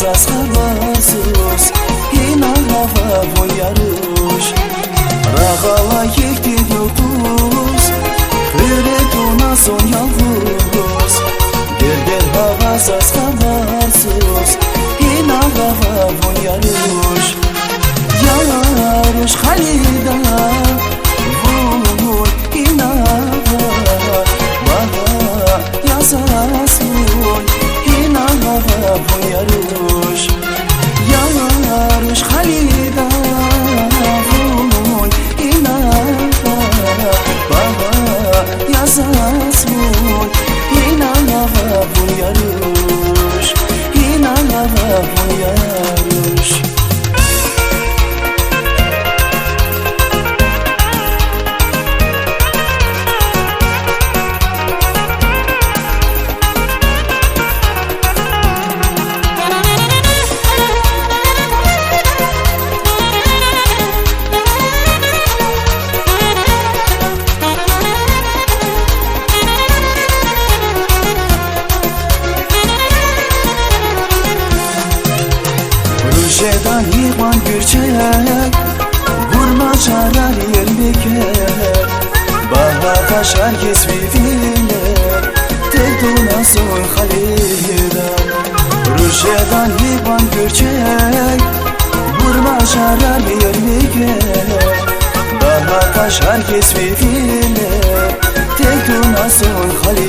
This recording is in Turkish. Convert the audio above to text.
havasız havasız inan hava voyaruş Rağala yekti yıldız Hürret ona son yalvuz Derder havasız havasız inan hava voyaruş Yaruş halida Vur inan Vaha yazasın inan hava voyaruş Yaruş halida Vur inan Vaha yazasın inan hava voyaruş İnan hava voyaruş Rüjedan yıvan gürçek Vurma çarar yerliker Baha taşar kesviviler Terduna soy halidan Rüjedan yıvan gürçek Vurma çarar yerliker Baha taşar kesviviler Terduna soy halidan